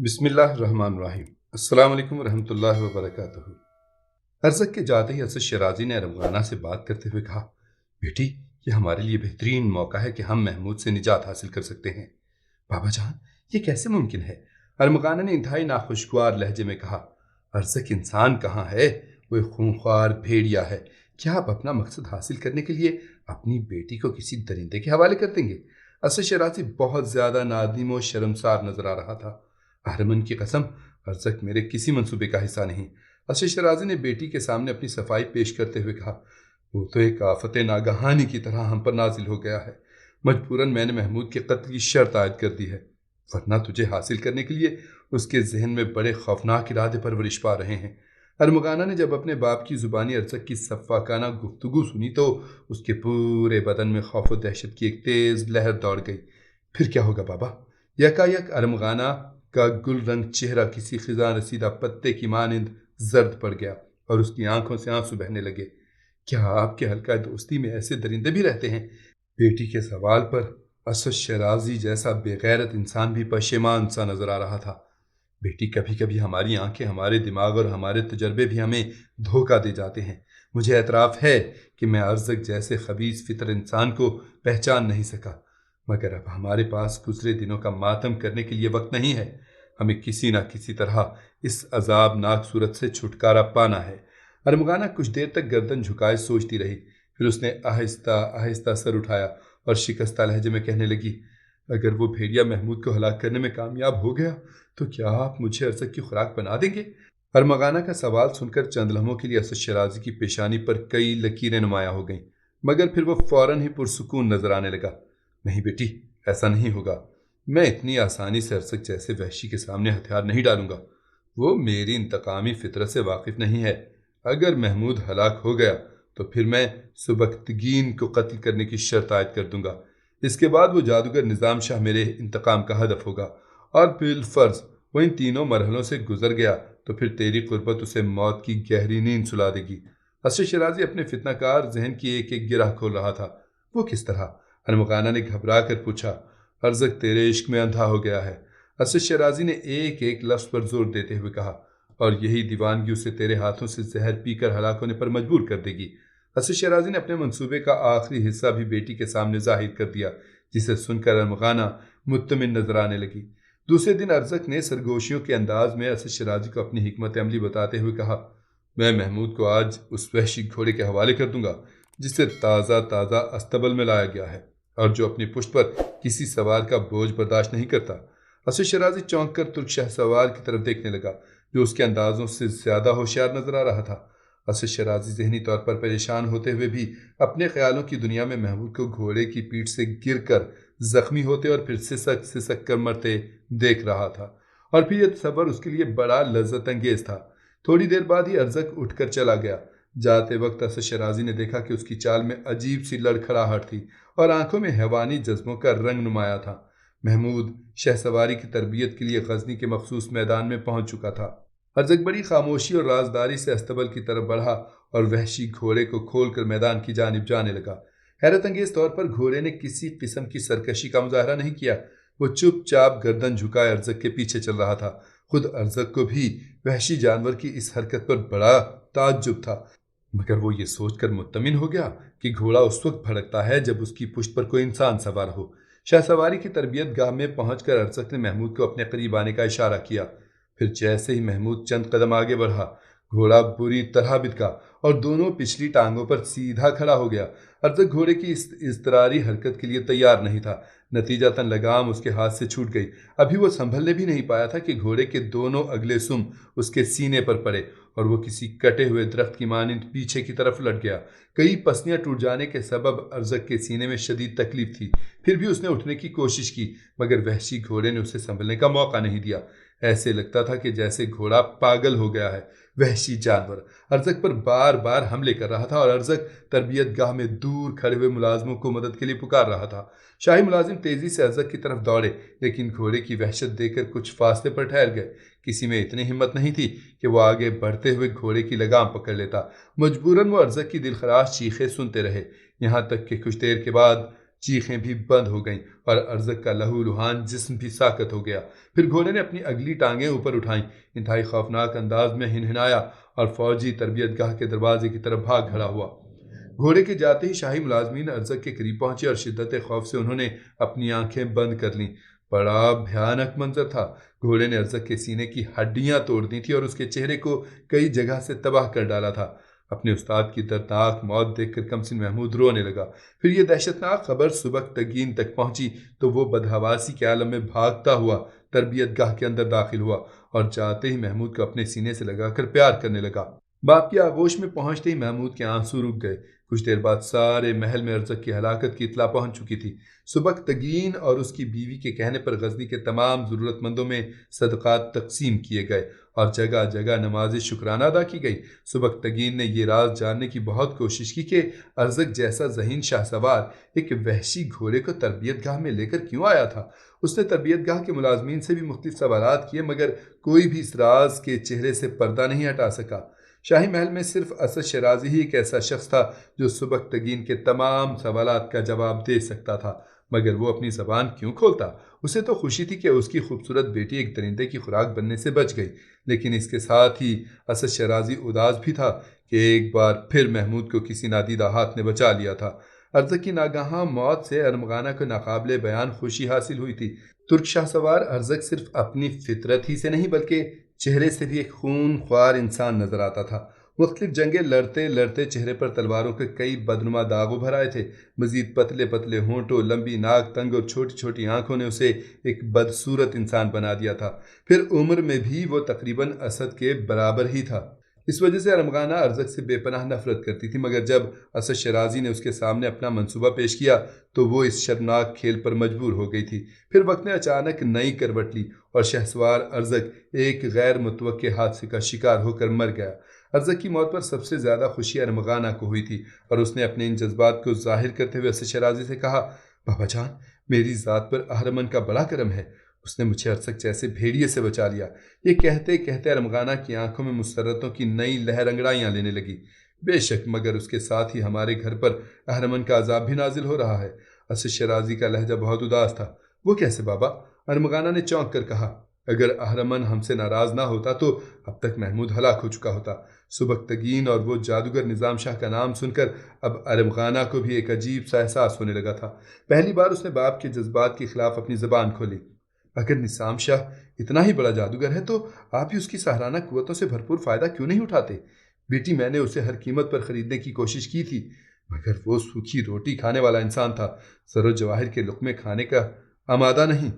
بسم اللہ الرحمن الرحیم۔ السلام علیکم ورحمۃ اللہ وبرکاتہ۔ ارزق کے جاتے ہی اسد شیرازی نے ارمغانہ سے بات کرتے ہوئے کہا، بیٹی یہ ہمارے لیے بہترین موقع ہے کہ ہم محمود سے نجات حاصل کر سکتے ہیں۔ بابا جان یہ کیسے ممکن ہے؟ ارمغانہ نے انتہائی ناخوشگوار لہجے میں کہا، ارزق انسان کہاں ہے، وہ ایک خونخوار بھیڑیا ہے۔ کیا آپ اپنا مقصد حاصل کرنے کے لیے اپنی بیٹی کو کسی درندے کے حوالے کر دیں گے؟ اسد شیرازی بہت زیادہ نادم و شرمسار نظر آ رہا تھا۔ اہرمن کی قسم، ارزق میرے کسی منصوبے کا حصہ نہیں۔ اسد شیرازی نے بیٹی کے سامنے اپنی صفائی پیش کرتے ہوئے کہا، وہ تو ایک آفت ناگہانی کی طرح ہم پر نازل ہو گیا ہے۔ مجبوراً میں نے محمود کے قتل کی شرط عائد کر دی ہے، ورنہ تجھے حاصل کرنے کے لیے اس کے ذہن میں بڑے خوفناک ارادے پرورش پا رہے ہیں۔ ارمغانہ نے جب اپنے باپ کی زبانی ارزق کی سفاکانہ گفتگو سنی تو اس کے پورے بدن میں خوف و دہشت کی ایک تیز لہر دوڑ گئی۔ پھر کیا ہوگا بابا؟ یکایک ارمغانہ کا گل رنگ چہرہ کسی خزاں رسیدہ پتے کی مانند زرد پڑ گیا اور اس کی آنکھوں سے آنسو بہنے لگے۔ کیا آپ کے حلقہ دوستی میں ایسے درندے بھی رہتے ہیں؟ بیٹی کے سوال پر اسد شیرازی جیسا بے غیرت انسان بھی پشیمان سا نظر آ رہا تھا۔ بیٹی کبھی کبھی ہماری آنکھیں، ہمارے دماغ اور ہمارے تجربے بھی ہمیں دھوکہ دے جاتے ہیں۔ مجھے اعتراف ہے کہ میں ارزق جیسے خبیث فطر انسان کو پہچان نہیں سکا، مگر اب ہمارے پاس گزرے دنوں کا ماتم کرنے کے لیے وقت نہیں ہے۔ ہمیں کسی نہ کسی طرح اس عذاب ناک صورت سے چھٹکارا پانا ہے۔ ارمغانہ کچھ دیر تک گردن جھکائے سوچتی رہی، پھر اس نے آہستہ آہستہ سر اٹھایا اور شکستہ لہجے میں کہنے لگی، اگر وہ بھیڑیا محمود کو ہلاک کرنے میں کامیاب ہو گیا تو کیا آپ مجھے ارزق کی خوراک بنا دیں گے؟ ارمغانہ کا سوال سن کر چند لمحوں کے لیے اسد شیرازی کی پیشانی پر کئی لکیریں نمایاں ہو گئیں، مگر پھر وہ فوراً ہی پرسکون نظر آنے لگا۔ نہیں بیٹی، ایسا نہیں ہوگا۔ میں اتنی آسانی سے ارزق جیسے وحشی کے سامنے ہتھیار نہیں ڈالوں گا۔ وہ میری انتقامی فطرت سے واقف نہیں ہے۔ اگر محمود ہلاک ہو گیا تو پھر میں سبکتگین کو قتل کرنے کی شرط عائد کر دوں گا۔ اس کے بعد وہ جادوگر نظام شاہ میرے انتقام کا ہدف ہوگا، اور بالفرض وہ ان تینوں مرحلوں سے گزر گیا تو پھر تیری قربت اسے موت کی گہری نیند سلا دے گی۔ اسد شیرازی اپنے فتنہ کار ذہن کی ایک ایک گرہ کھول رہا تھا۔ وہ کس طرح؟ ارمغانہ نے گھبرا کر پوچھا۔ ارزق تیرے عشق میں اندھا ہو گیا ہے، اسد شیرازی نے ایک ایک لفظ پر زور دیتے ہوئے کہا، اور یہی دیوانگی اسے تیرے ہاتھوں سے زہر پی کر ہلاک ہونے پر مجبور کر دے گی۔ اسد شیرازی نے اپنے منصوبے کا آخری حصہ بھی بیٹی کے سامنے ظاہر کر دیا، جسے سن کر ارمغانہ مطمئن نظر آنے لگی۔ دوسرے دن ارزق نے سرگوشیوں کے انداز میں اسد شیرازی کو اپنی حکمت عملی بتاتے ہوئے کہا، میں محمود کو آج اس وحشی گھوڑے کے حوالے کر دوں گا جسے تازہ تازہ استبل میں لایا گیا ہے اور جو اپنی پشت پر کسی سوار کا بوجھ برداشت نہیں کرتا۔ اسد شیرازی چونک کر ترک شاہ سوار کی طرف دیکھنے لگا، جو اس کے اندازوں سے زیادہ ہوشیار نظر آ رہا تھا۔ اسد شیرازی ذہنی طور پر پریشان ہوتے ہوئے بھی اپنے خیالوں کی دنیا میں محمود کو گھوڑے کی پیٹھ سے گر کر زخمی ہوتے اور پھر سسک سسک کر مرتے دیکھ رہا تھا، اور پھر یہ تصور اس کے لیے بڑا لذت انگیز تھا۔ تھوڑی دیر بعد ہی ارزق اٹھ کر چلا گیا۔ جاتے وقت اسد شیرازی نے دیکھا کہ اس کی چال میں عجیب سی لڑکھڑاہٹ تھی اور آنکھوں میں حیوانی جذبوں کا رنگ نمایاں تھا۔ محمود شہ سواری کی تربیت کے لیے غزنی کے مخصوص میدان میں پہنچ چکا تھا۔ ارزق بڑی خاموشی اور رازداری سے استبل کی طرف بڑھا اور وحشی گھوڑے کو کھول کر میدان کی جانب جانے لگا۔ حیرت انگیز طور پر گھوڑے نے کسی قسم کی سرکشی کا مظاہرہ نہیں کیا، وہ چپ چاپ گردن جھکائے ارزق کے پیچھے چل رہا تھا۔ خود ارزق کو بھی وحشی جانور کی اس حرکت پر بڑا تعجب تھا، مگر وہ یہ سوچ کر مطمئن ہو گیا کہ گھوڑا اس وقت بھڑکتا ہے جب اس کی پشت پر کوئی انسان سوار ہو۔ شاہ سواری کی تربیت گاہ میں پہنچ کر ارزق نے محمود کو اپنے قریب آنے کا اشارہ کیا۔ پھر جیسے ہی محمود چند قدم آگے بڑھا، گھوڑا بری طرح بتکا اور دونوں پچھلی ٹانگوں پر سیدھا کھڑا ہو گیا۔ ارزق گھوڑے کی اس اضطراری حرکت کے لیے تیار نہیں تھا، نتیجتاً لگام اس کے ہاتھ سے چھوٹ گئی۔ ابھی وہ سنبھلنے بھی نہیں پایا تھا کہ گھوڑے کے دونوں اگلے سم اس کے سینے پر پڑے اور وہ کسی کٹے ہوئے درخت کی مانند پیچھے کی طرف لٹ گیا۔ کئی پسلیاں ٹوٹ جانے کے سبب ارزق کے سینے میں شدید تکلیف تھی، پھر بھی اس نے اٹھنے کی کوشش کی، مگر وحشی گھوڑے نے اسے سنبھلنے کا موقع نہیں دیا۔ ایسے لگتا تھا کہ جیسے گھوڑا پاگل ہو گیا ہے۔ وحشی جانور ارزق پر بار بار حملے کر رہا تھا اور ارزق تربیت گاہ میں دور کھڑے ہوئے ملازموں کو مدد کے لیے پکار رہا تھا۔ شاہی ملازم تیزی سے ارزق کی طرف دوڑے، لیکن گھوڑے کی وحشت دیکھ کر کچھ فاصلے پر ٹھہر گئے۔ کسی میں اتنی ہمت نہیں تھی کہ وہ آگے بڑھتے ہوئے گھوڑے کی لگام پکڑ لیتا۔ مجبوراً وہ ارزق کی دلخراش چیخیں سنتے رہے، یہاں تک کہ کچھ دیر کے بعد چیخیں بھی بند ہو گئیں اور ارزق کا لہو لہان جسم بھی ساکت ہو گیا۔ پھر گھوڑے نے اپنی اگلی ٹانگیں اوپر اٹھائیں، انتہائی خوفناک انداز میں ہنہنایا اور فوجی تربیت گاہ کے دروازے کی طرف بھاگ کھڑا ہوا۔ گھوڑے کے جاتے ہی شاہی ملازمین ارزق کے قریب پہنچے اور شدت خوف سے انہوں نے اپنی آنکھیں بند کر لیں۔ بڑا بھیانک منظر تھا۔ گھوڑے نے ارزق کے سینے کی ہڈیاں توڑ دی تھی اور اس کے چہرے کو کئی جگہ سے تباہ کر ڈالا تھا۔ اپنے استاد کی دردناک موت دیکھ کر کمسن محمود رونے لگا۔ پھر یہ دہشتناک خبر سبکتگین تک پہنچی تو وہ بدحواسی کے عالم میں بھاگتا ہوا تربیت گاہ کے اندر داخل ہوا اور جاتے ہی محمود کو اپنے سینے سے لگا کر پیار کرنے لگا۔ باپ کی آغوش میں پہنچتے ہی محمود کے آنسو رک گئے۔ کچھ دیر بعد سارے محل میں ارزق کی ہلاکت کی اطلاع پہنچ چکی تھی۔ سبکتگین اور اس کی بیوی کے کہنے پر غزنی کے تمام ضرورت مندوں میں صدقات تقسیم کیے گئے اور جگہ جگہ نماز شکرانہ ادا کی گئی۔ سبکتگین نے یہ راز جاننے کی بہت کوشش کی کہ ارزق جیسا ذہین شاہ سوار ایک وحشی گھوڑے کو تربیت گاہ میں لے کر کیوں آیا تھا۔ اس نے تربیت گاہ کے ملازمین سے بھی مختلف سوالات کیے مگر کوئی بھی اس راز کے چہرے سے پردہ نہیں ہٹا سکا۔ شاہی محل میں صرف اسد شیرازی ہی ایک ایسا شخص تھا جو سبکتگین کے تمام سوالات کا جواب دے سکتا تھا، مگر وہ اپنی زبان کیوں کھولتا؟ اسے تو خوشی تھی کہ اس کی خوبصورت بیٹی ایک درندے کی خوراک بننے سے بچ گئی، لیکن اس کے ساتھ ہی اسد شیرازی اداس بھی تھا کہ ایک بار پھر محمود کو کسی نادیدہ ہاتھ نے بچا لیا تھا۔ ارزق کی ناگہاں موت سے ارمغانہ کو ناقابل بیان خوشی حاصل ہوئی تھی۔ ترک شاہ سوار ارزق صرف اپنی فطرت ہی سے نہیں بلکہ چہرے سے بھی ایک خون خوار انسان نظر آتا تھا۔ مختلف جنگیں لڑتے لڑتے چہرے پر تلواروں کے کئی بدنما داغ ابھر آئے تھے۔ مزید پتلے پتلے ہونٹوں، لمبی ناک، تنگ اور چھوٹی چھوٹی آنکھوں نے اسے ایک بدصورت انسان بنا دیا تھا۔ پھر عمر میں بھی وہ تقریباً اسد کے برابر ہی تھا۔ اس وجہ سے ارمغانہ ارزق سے بے پناہ نفرت کرتی تھی، مگر جب اسد شیرازی نے اس کے سامنے اپنا منصوبہ پیش کیا تو وہ اس شرمناک کھیل پر مجبور ہو گئی تھی۔ پھر وقت نے اچانک نئی کروٹ لی اور شہسوار ارزق ایک غیر متوقع حادثے کا شکار ہو کر مر گیا۔ ارزق کی موت پر سب سے زیادہ خوشی ارمغانہ کو ہوئی تھی اور اس نے اپنے ان جذبات کو ظاہر کرتے ہوئے اسد شیرازی سے کہا، بابا جان، میری ذات پر اہرمن کا بڑا کرم ہے، اس نے مجھے ارزق جیسے بھیڑیے سے بچا لیا۔ یہ کہتے کہتے ارمغانہ کی آنکھوں میں مسرتوں کی نئی لہر انگڑائیاں لینے لگی۔ بے شک، مگر اس کے ساتھ ہی ہمارے گھر پر اہرمن کا عذاب بھی نازل ہو رہا ہے۔ اسد شیرازی کا لہجہ بہت اداس تھا۔ وہ کیسے بابا؟ ارمغانہ نے چونک کر کہا، اگر اہرمن ہم سے ناراض نہ ہوتا تو اب تک محمود ہلاک ہو چکا ہوتا۔ سبکتگین اور وہ جادوگر نظام شاہ کا نام سن کر اب ارمغانہ کو بھی ایک عجیب سا احساس ہونے لگا تھا۔ پہلی بار اس نے باپ کے جذبات کے خلاف اپنی زبان کھولی۔ اگر نظام شاہ اتنا ہی بڑا جادوگر ہے تو آپ ہی اس کی سہرانہ قوتوں سے بھرپور فائدہ کیوں نہیں اٹھاتے؟ بیٹی، میں نے اسے ہر قیمت پر خریدنے کی کوشش کی تھی، مگر وہ سوکھی روٹی کھانے والا انسان تھا، زر و جواہر کے لقمے کھانے کا آمادہ نہیں۔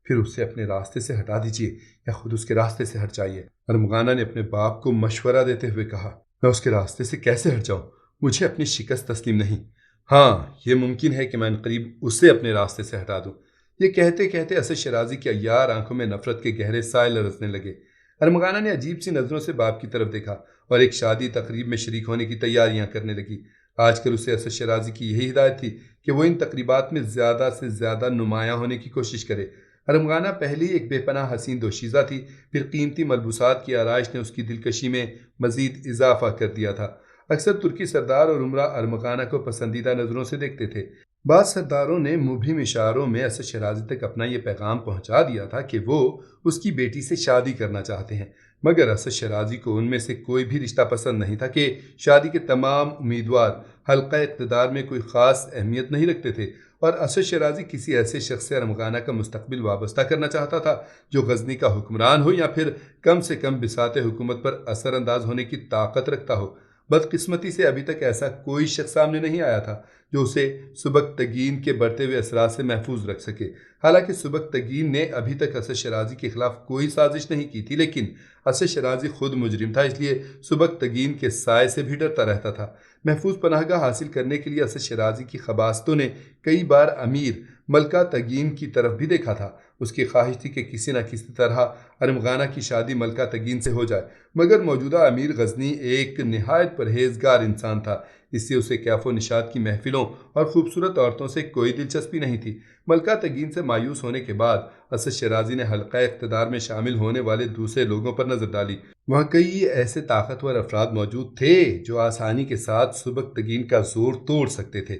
پھر اسے اپنے راستے سے ہٹا دیجیے یا خود اس کے راستے سے ہٹ جائیے۔ ارمغانہ نے اپنے باپ کو مشورہ دیتے ہوئے کہا، میں اس کے راستے سے کیسے ہٹ جاؤں؟ مجھے اپنی شکست تسلیم نہیں۔ ہاں، یہ ممکن ہے کہ میں عنقریب اسے اپنے راستے سے ہٹا دوں۔ یہ کہتے کہتے اسد شیرازی کی عیار آنکھوں میں نفرت کے گہرے سائے لرزنے لگے۔ ارمغانہ نے عجیب سی نظروں سے باپ کی طرف دیکھا اور ایک شادی تقریب میں شریک ہونے کی تیاریاں کرنے لگی۔ آج کل اسے اسد شیرازی کی یہی ہدایت تھی کہ وہ ان تقریبات میں زیادہ سے زیادہ نمایاں ہونے کی کوشش کرے۔ ارمغانہ پہلے ایک بے پناہ حسین دوشیزہ تھی، پھر قیمتی ملبوسات کی آرائش نے اس کی دلکشی میں مزید اضافہ کر دیا تھا۔ اکثر ترکی سردار اور عمرہ ارمغانہ کو پسندیدہ نظروں سے دیکھتے تھے۔ بعض سرداروں نے مبہم اشاروں میں اسد شیرازی تک اپنا یہ پیغام پہنچا دیا تھا کہ وہ اس کی بیٹی سے شادی کرنا چاہتے ہیں، مگر اسد شیرازی کو ان میں سے کوئی بھی رشتہ پسند نہیں تھا کہ شادی کے تمام امیدوار حلقہ اقتدار میں کوئی خاص اہمیت نہیں رکھتے تھے، اور اسد شیرازی کسی ایسے شخص سے ارمغانہ کا مستقبل وابستہ کرنا چاہتا تھا جو غزنی کا حکمران ہو یا پھر کم سے کم بساط حکومت پر اثر انداز ہونے کی طاقت رکھتا ہو۔ بدقسمتی سے ابھی تک ایسا کوئی شخص سامنے نہیں آیا تھا جو اسے سبکتگین کے بڑھتے ہوئے اثرات سے محفوظ رکھ سکے۔ حالانکہ سبکتگین نے ابھی تک اسد شیرازی کے خلاف کوئی سازش نہیں کی تھی، لیکن اسد شیرازی خود مجرم تھا، اس لیے سبکتگین کے سائے سے بھی ڈرتا رہتا تھا۔ محفوظ پناہ گاہ حاصل کرنے کے لیے اسد شیرازی کی خباستوں نے کئی بار امیر ملکہ تگین کی طرف بھی دیکھا تھا۔ اس کی خواہش تھی کہ کسی نہ کسی طرح ارمغانہ کی شادی ملکہ تگین سے ہو جائے، مگر موجودہ امیر غزنی ایک نہایت پرہیزگار انسان تھا، اس سے اسے کیف و نشاط کی محفلوں اور خوبصورت عورتوں سے کوئی دلچسپی نہیں تھی۔ ملکہ تگین سے مایوس ہونے کے بعد اسد شیرازی نے حلقہ اقتدار میں شامل ہونے والے دوسرے لوگوں پر نظر ڈالی۔ وہاں کئی ایسے طاقتور افراد موجود تھے جو آسانی کے ساتھ سبکتگین کا زور توڑ سکتے تھے۔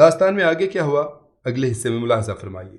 داستان میں آگے کیا ہوا اگلے حصے میں ملاحظہ فرمائیے۔